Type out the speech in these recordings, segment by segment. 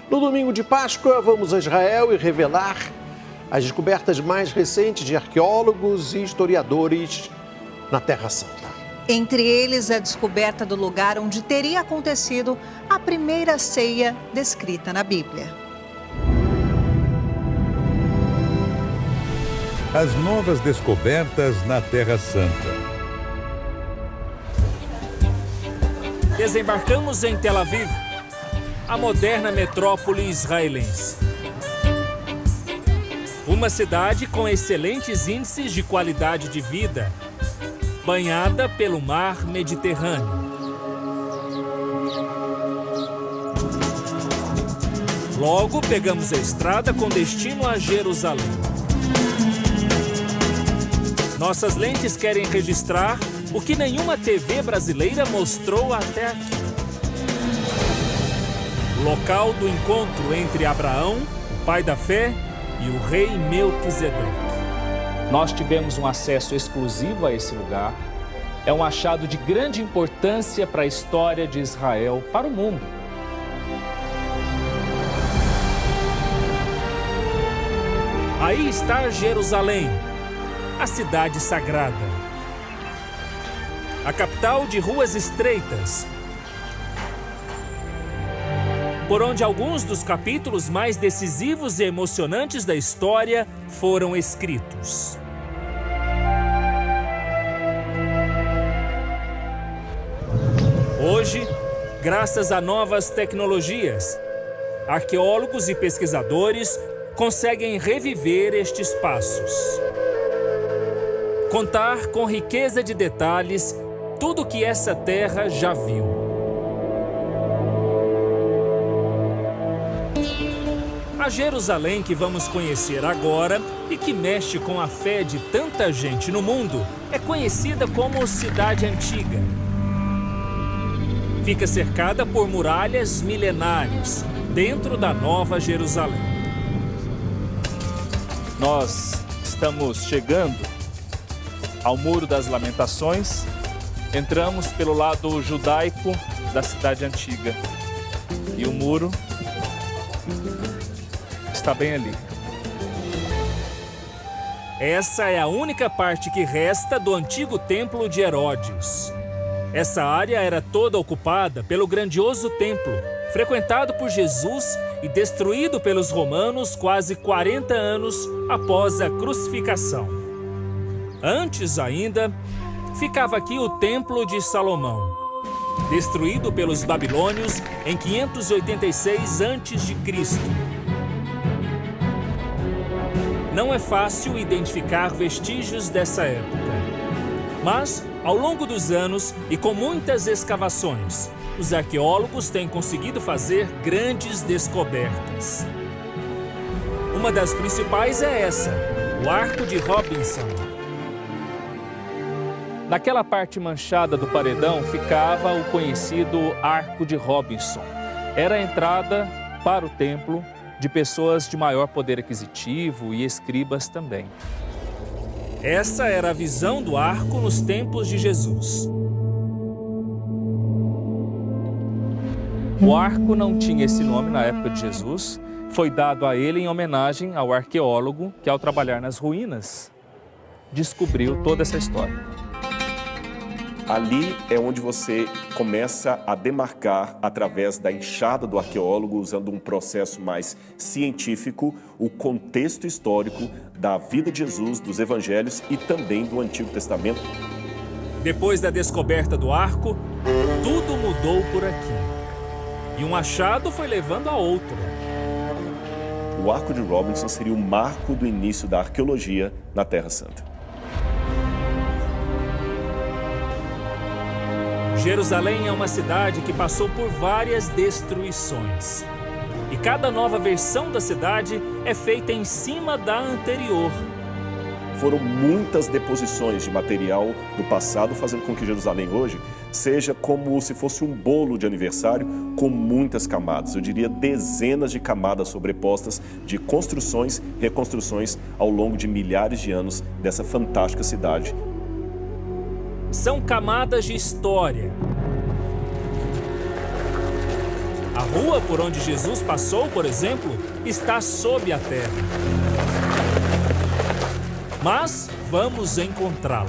No domingo de Páscoa, vamos a Israel e revelar as descobertas mais recentes de arqueólogos e historiadores na Terra Santa. Entre eles, a descoberta do lugar onde teria acontecido a primeira ceia descrita na Bíblia. As novas descobertas na Terra Santa. Desembarcamos em Tel Aviv, a moderna metrópole israelense. Uma cidade com excelentes índices de qualidade de vida, banhada pelo mar Mediterrâneo. Logo, pegamos a estrada com destino a Jerusalém. Nossas lentes querem registrar o que nenhuma TV brasileira mostrou até aqui. O local do encontro entre Abraão, o pai da fé, e o rei Melquisedeque. Nós tivemos um acesso exclusivo a esse lugar. É um achado de grande importância para a história de Israel, para o mundo. Aí está Jerusalém, a cidade sagrada. A capital de ruas estreitas, por onde alguns dos capítulos mais decisivos e emocionantes da história foram escritos. Hoje, graças a novas tecnologias, arqueólogos e pesquisadores conseguem reviver estes passos. Contar com riqueza de detalhes tudo o que essa terra já viu. A Jerusalém que vamos conhecer agora e que mexe com a fé de tanta gente no mundo é conhecida como Cidade Antiga. Fica cercada por muralhas milenares dentro da Nova Jerusalém. Nós estamos chegando ao Muro das Lamentações. Entramos pelo lado judaico da Cidade Antiga. E o muro está bem ali. Essa é a única parte que resta do antigo templo de Herodes. Essa área era toda ocupada pelo grandioso templo, frequentado por Jesus e destruído pelos romanos quase 40 anos após a crucificação. Antes ainda, ficava aqui o Templo de Salomão, destruído pelos babilônios em 586 a.C. Não é fácil identificar vestígios dessa época, mas, ao longo dos anos e com muitas escavações, os arqueólogos têm conseguido fazer grandes descobertas. Uma das principais é essa, o Arco de Robinson. Naquela parte manchada do paredão ficava o conhecido Arco de Robinson. Era a entrada para o templo de pessoas de maior poder aquisitivo e escribas também. Essa era a visão do arco nos tempos de Jesus. O arco não tinha esse nome na época de Jesus. Foi dado a ele em homenagem ao arqueólogo que, ao trabalhar nas ruínas, descobriu toda essa história. Ali é onde você começa a demarcar, através da enxada do arqueólogo, usando um processo mais científico, o contexto histórico da vida de Jesus, dos evangelhos e também do Antigo Testamento. Depois da descoberta do arco, tudo mudou por aqui. E um achado foi levando a outro. O Arco de Robinson seria o marco do início da arqueologia na Terra Santa. Jerusalém é uma cidade que passou por várias destruições. E cada nova versão da cidade é feita em cima da anterior. Foram muitas deposições de material do passado, fazendo com que Jerusalém hoje seja como se fosse um bolo de aniversário com muitas camadas. Eu diria dezenas de camadas sobrepostas de construções, reconstruções ao longo de milhares de anos dessa fantástica cidade. São camadas de história. A rua por onde Jesus passou, por exemplo, está sob a terra. Mas vamos encontrá-la.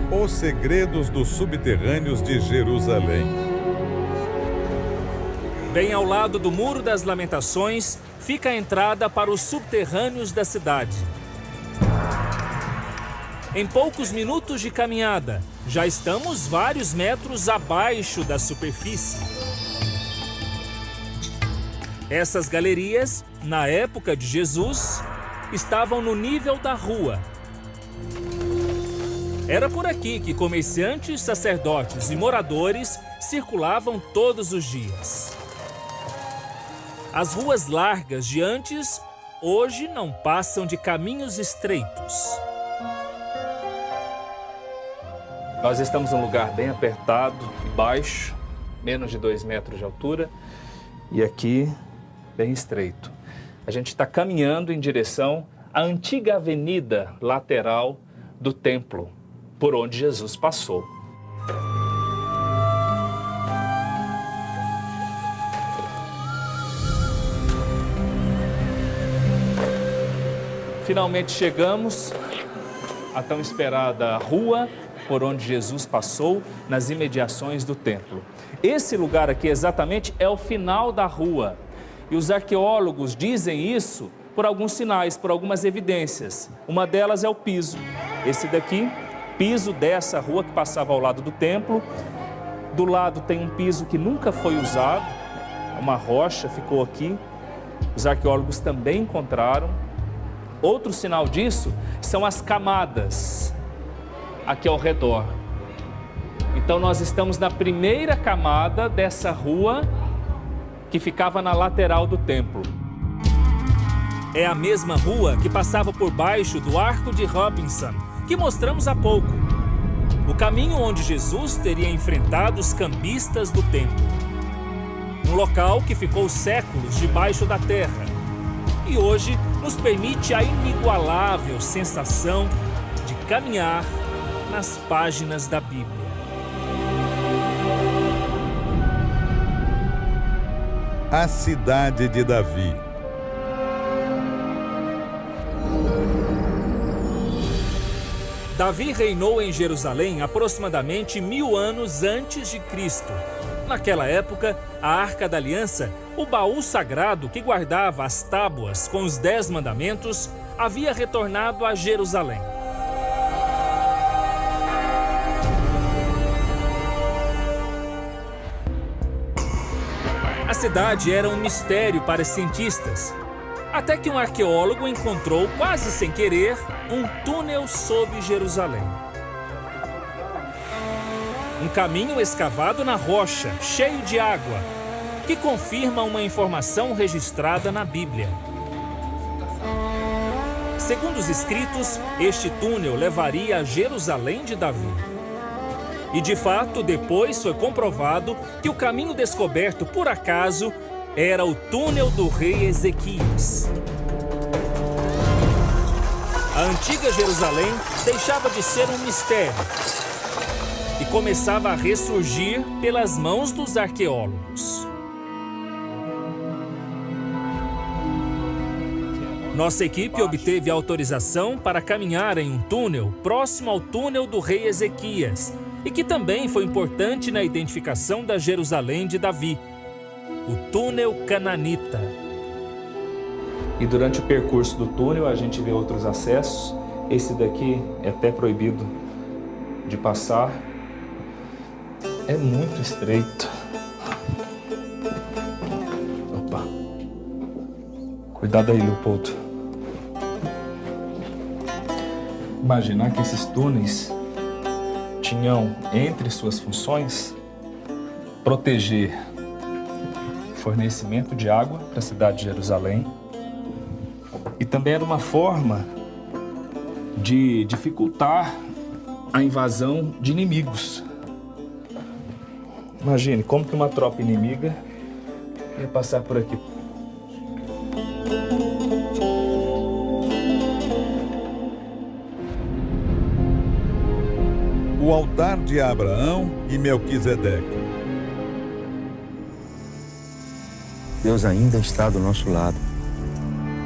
Os segredos dos subterrâneos de Jerusalém. Bem ao lado do Muro das Lamentações, fica a entrada para os subterrâneos da cidade. Em poucos minutos de caminhada, já estamos vários metros abaixo da superfície. Essas galerias, na época de Jesus, estavam no nível da rua. Era por aqui que comerciantes, sacerdotes e moradores circulavam todos os dias. As ruas largas de antes, hoje não passam de caminhos estreitos. Nós estamos num lugar bem apertado e baixo, menos de 2 metros de altura, e aqui bem estreito. A gente está caminhando em direção à antiga avenida lateral do templo, por onde Jesus passou. Finalmente chegamos à tão esperada rua por onde Jesus passou, nas imediações do templo. Esse lugar aqui exatamente é o final da rua. E os arqueólogos dizem isso por alguns sinais, por algumas evidências. Uma delas é o piso. Esse daqui, piso dessa rua que passava ao lado do templo. Do lado tem um piso que nunca foi usado, uma rocha ficou aqui. Os arqueólogos também encontraram. Outro sinal disso são as camadas aqui ao redor. Então nós estamos na primeira camada dessa rua que ficava na lateral do templo. É a mesma rua que passava por baixo do Arco de Robinson, que mostramos há pouco. O caminho onde Jesus teria enfrentado os cambistas do templo. Um local que ficou séculos debaixo da terra. E hoje nos permite a inigualável sensação de caminhar nas páginas da Bíblia. A cidade de Davi. Davi reinou em Jerusalém aproximadamente 1000 anos antes de Cristo. Naquela época, a Arca da Aliança, o baú sagrado que guardava as tábuas com os 10 mandamentos, havia retornado a Jerusalém. A cidade era um mistério para os cientistas, até que um arqueólogo encontrou, quase sem querer, um túnel sob Jerusalém. Um caminho escavado na rocha, cheio de água, que confirma uma informação registrada na Bíblia. Segundo os escritos, este túnel levaria a Jerusalém de Davi. E de fato, depois foi comprovado que o caminho descoberto por acaso era o túnel do rei Ezequias. A antiga Jerusalém deixava de ser um mistério e começava a ressurgir pelas mãos dos arqueólogos. Nossa equipe obteve autorização para caminhar em um túnel próximo ao túnel do rei Ezequias e que também foi importante na identificação da Jerusalém de Davi, o túnel cananita. E durante o percurso do túnel a gente vê outros acessos. Esse daqui é até proibido de passar. É muito estreito. Opa. Cuidado aí, Leopoldo. Imaginar que esses túneis tinham entre suas funções proteger fornecimento de água para a cidade de Jerusalém e também era uma forma de dificultar a invasão de inimigos. Imagine como que uma tropa inimiga ia passar por aqui. O o altar de Abraão e Melquisedeque. Deus ainda está do nosso lado.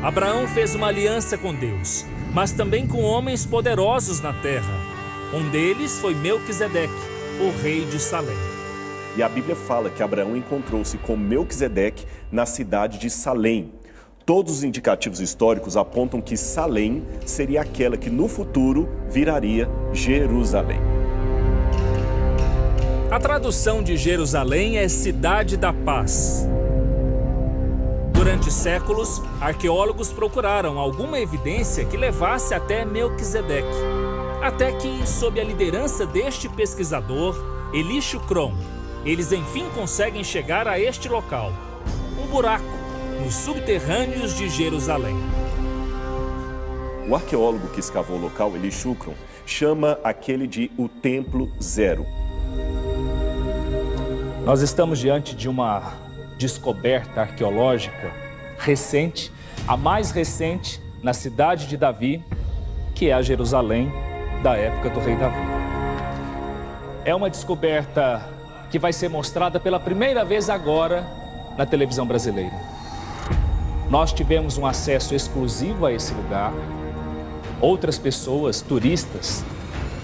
Abraão fez uma aliança com Deus, mas também com homens poderosos na terra. Um deles foi Melquisedeque, o rei de Salém. E a Bíblia fala que Abraão encontrou-se com Melquisedeque na cidade de Salém. Todos os indicativos históricos apontam que Salém seria aquela que no futuro viraria Jerusalém. A tradução de Jerusalém é Cidade da Paz. Durante séculos, arqueólogos procuraram alguma evidência que levasse até Melquisedeque. Até que, sob a liderança deste pesquisador, Eli Shukron, eles enfim conseguem chegar a este local, um buraco nos subterrâneos de Jerusalém. O arqueólogo que escavou o local, Eli Shukron, chama aquele de o Templo Zero. Nós estamos diante de uma descoberta arqueológica recente, a mais recente na cidade de Davi, que é a Jerusalém da época do rei Davi. É uma descoberta que vai ser mostrada pela primeira vez agora na televisão brasileira. Nós tivemos um acesso exclusivo a esse lugar. Outras pessoas, turistas,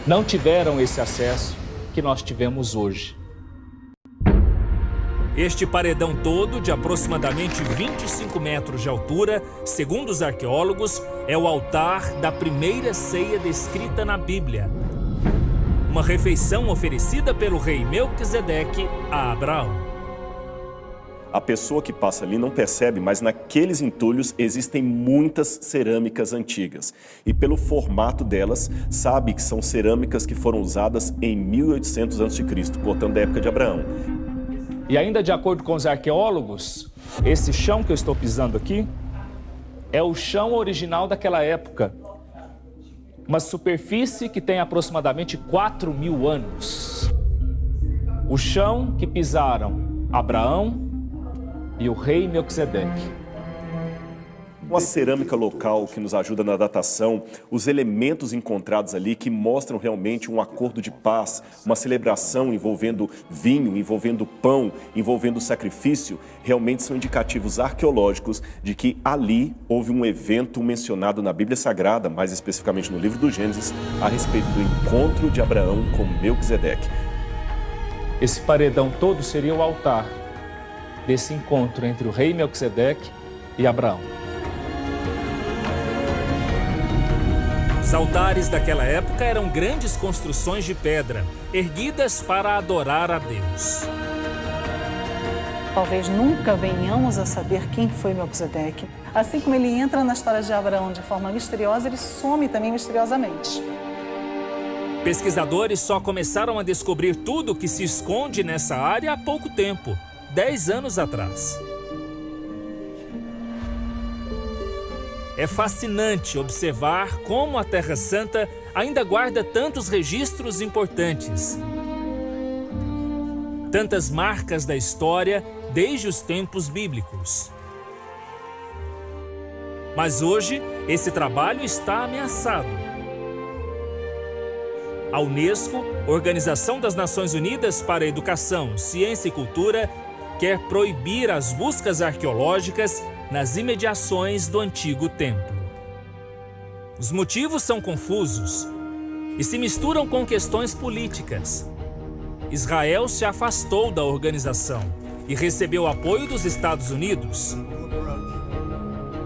não tiveram esse acesso que nós tivemos hoje. Este paredão todo, de aproximadamente 25 metros de altura, segundo os arqueólogos, é o altar da primeira ceia descrita na Bíblia. Uma refeição oferecida pelo rei Melquisedeque a Abraão. A pessoa que passa ali não percebe, mas naqueles entulhos existem muitas cerâmicas antigas. E pelo formato delas, sabe que são cerâmicas que foram usadas em 1800 a.C., portanto da época de Abraão. E ainda de acordo com os arqueólogos, esse chão que eu estou pisando aqui é o chão original daquela época. Uma superfície que tem aproximadamente 4.000 anos. O chão que pisaram Abraão e o rei Melquisedeque. Uma cerâmica local que nos ajuda na datação, os elementos encontrados ali que mostram realmente um acordo de paz, uma celebração envolvendo vinho, envolvendo pão, envolvendo sacrifício, realmente são indicativos arqueológicos de que ali houve um evento mencionado na Bíblia Sagrada, mais especificamente no livro do Gênesis, a respeito do encontro de Abraão com Melquisedeque. Esse paredão todo seria o altar desse encontro entre o rei Melquisedeque e Abraão. Os altares daquela época eram grandes construções de pedra, erguidas para adorar a Deus. Talvez nunca venhamos a saber quem foi Melquisedeque. Assim como ele entra na história de Abraão de forma misteriosa, ele some também misteriosamente. Pesquisadores só começaram a descobrir tudo que se esconde nessa área há pouco tempo, 10 anos atrás. É fascinante observar como a Terra Santa ainda guarda tantos registros importantes. Tantas marcas da história desde os tempos bíblicos. Mas hoje, esse trabalho está ameaçado. A Unesco, Organização das Nações Unidas para a Educação, Ciência e Cultura, quer proibir as buscas arqueológicas nas imediações do antigo templo. Os motivos são confusos e se misturam com questões políticas. Israel se afastou da organização e recebeu apoio dos Estados Unidos.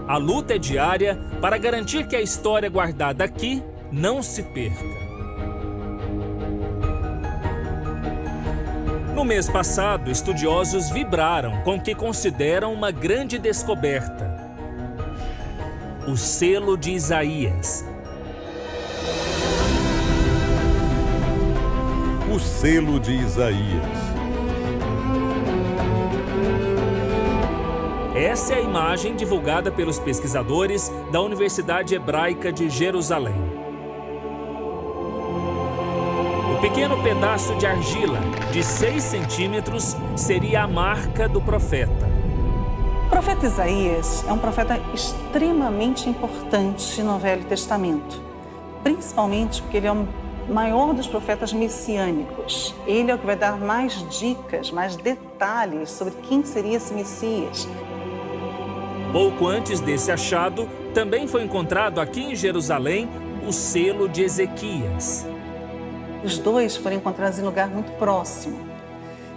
A luta é diária para garantir que a história guardada aqui não se perca. No mês passado, estudiosos vibraram com o que consideram uma grande descoberta: o selo de Isaías. O selo de Isaías. Essa é a imagem divulgada pelos pesquisadores da Universidade Hebraica de Jerusalém. O pequeno pedaço de argila de 6 centímetros seria a marca do profeta. O profeta Isaías é um profeta extremamente importante no Velho Testamento, principalmente porque ele é um maior dos profetas messiânicos. Ele é o que vai dar mais dicas, mais detalhes sobre quem seria esse Messias. Pouco antes desse achado, também foi encontrado aqui em Jerusalém o selo de Ezequias. Os dois foram encontrados em lugar muito próximo.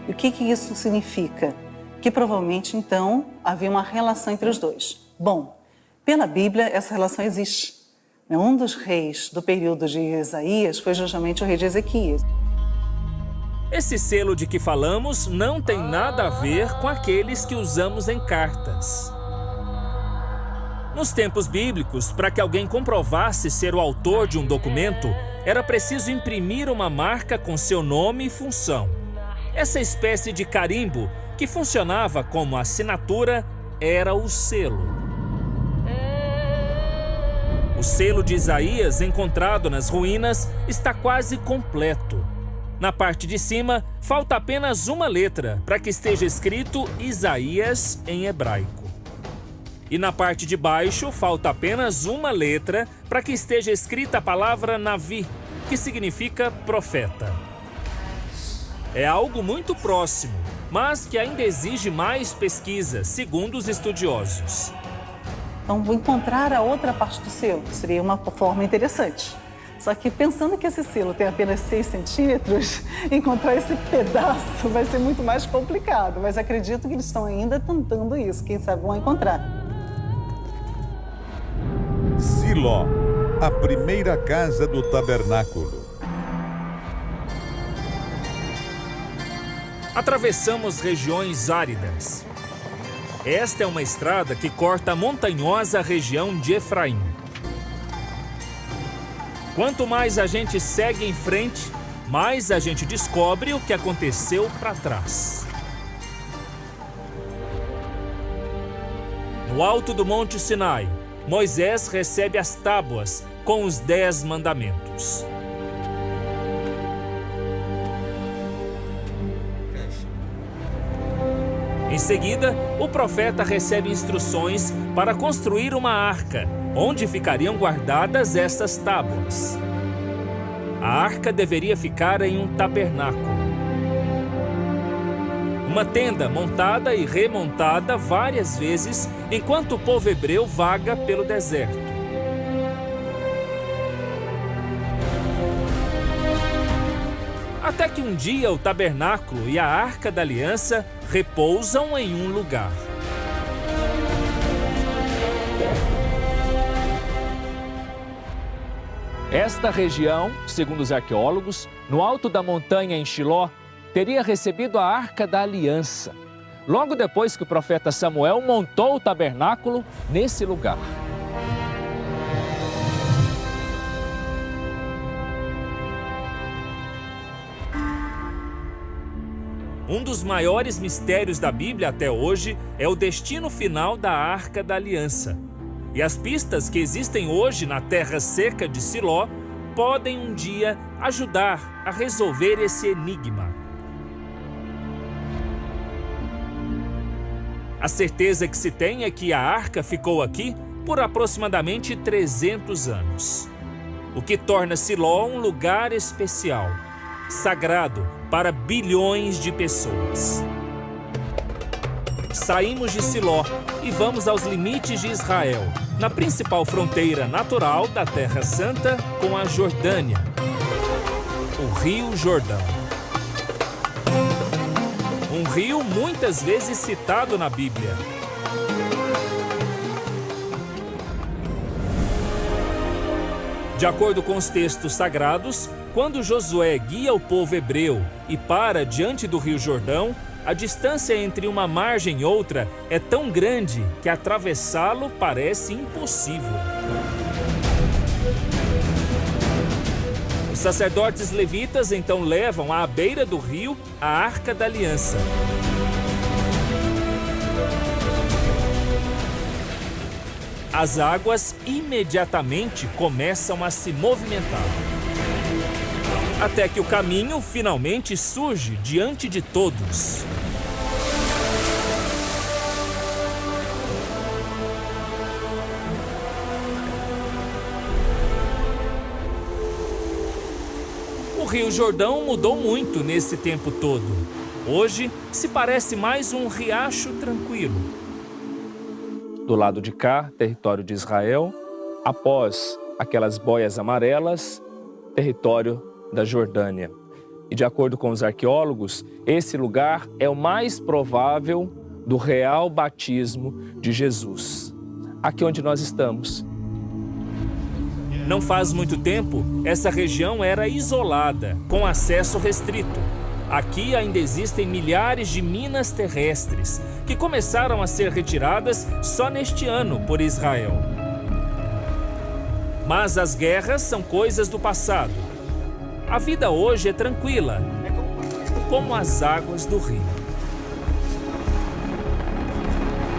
E o que isso significa? Que provavelmente, então, havia uma relação entre os dois. Bom, pela Bíblia, essa relação existe. Um dos reis do período de Isaías foi justamente o rei de Ezequias. Esse selo de que falamos não tem nada a ver com aqueles que usamos em cartas. Nos tempos bíblicos, para que alguém comprovasse ser o autor de um documento, era preciso imprimir uma marca com seu nome e função. Essa espécie de carimbo, que funcionava como assinatura, era o selo. O selo de Isaías, encontrado nas ruínas, está quase completo. Na parte de cima, falta apenas uma letra para que esteja escrito Isaías em hebraico. E na parte de baixo, falta apenas uma letra para que esteja escrita a palavra Navi, que significa profeta. É algo muito próximo, mas que ainda exige mais pesquisa, segundo os estudiosos. Então, vou encontrar a outra parte do selo, seria uma forma interessante. Só que pensando que esse selo tem apenas 6 centímetros, encontrar esse pedaço vai ser muito mais complicado. Mas acredito que eles estão ainda tentando isso, quem sabe vão encontrar. Siló, a primeira casa do tabernáculo. Atravessamos regiões áridas. Esta é uma estrada que corta a montanhosa região de Efraim. Quanto mais a gente segue em frente, mais a gente descobre o que aconteceu para trás. No alto do Monte Sinai, Moisés recebe as tábuas com os 10 mandamentos. Em seguida, o profeta recebe instruções para construir uma arca, onde ficariam guardadas essas tábuas. A arca deveria ficar em um tabernáculo. Uma tenda montada e remontada várias vezes enquanto o povo hebreu vaga pelo deserto. Até que um dia o tabernáculo e a arca da aliança repousam em um lugar. Esta região, segundo os arqueólogos, no alto da montanha em Shiló, teria recebido a Arca da Aliança, logo depois que o profeta Samuel montou o tabernáculo nesse lugar. Um dos maiores mistérios da Bíblia até hoje é o destino final da Arca da Aliança. E as pistas que existem hoje na terra seca de Siló podem um dia ajudar a resolver esse enigma. A certeza que se tem é que a arca ficou aqui por aproximadamente 300 anos, o que torna Siló um lugar especial, sagrado para bilhões de pessoas. Saímos de Siló e vamos aos limites de Israel, na principal fronteira natural da Terra Santa com a Jordânia, o Rio Jordão. Um rio muitas vezes citado na Bíblia. De acordo com os textos sagrados, quando Josué guia o povo hebreu e para diante do Rio Jordão, a distância entre uma margem e outra é tão grande que atravessá-lo parece impossível. Os sacerdotes levitas então levam à beira do rio a Arca da Aliança. As águas imediatamente começam a se movimentar, até que o caminho finalmente surge diante de todos. O Rio Jordão mudou muito nesse tempo todo. Hoje se parece mais um riacho tranquilo. Do lado de cá, território de Israel, após aquelas boias amarelas, território da Jordânia. E de acordo com os arqueólogos, esse lugar é o mais provável do real batismo de Jesus. Aqui onde nós estamos. Não faz muito tempo, essa região era isolada, com acesso restrito. Aqui ainda existem milhares de minas terrestres, que começaram a ser retiradas só neste ano por Israel. Mas as guerras são coisas do passado. A vida hoje é tranquila, como as águas do rio.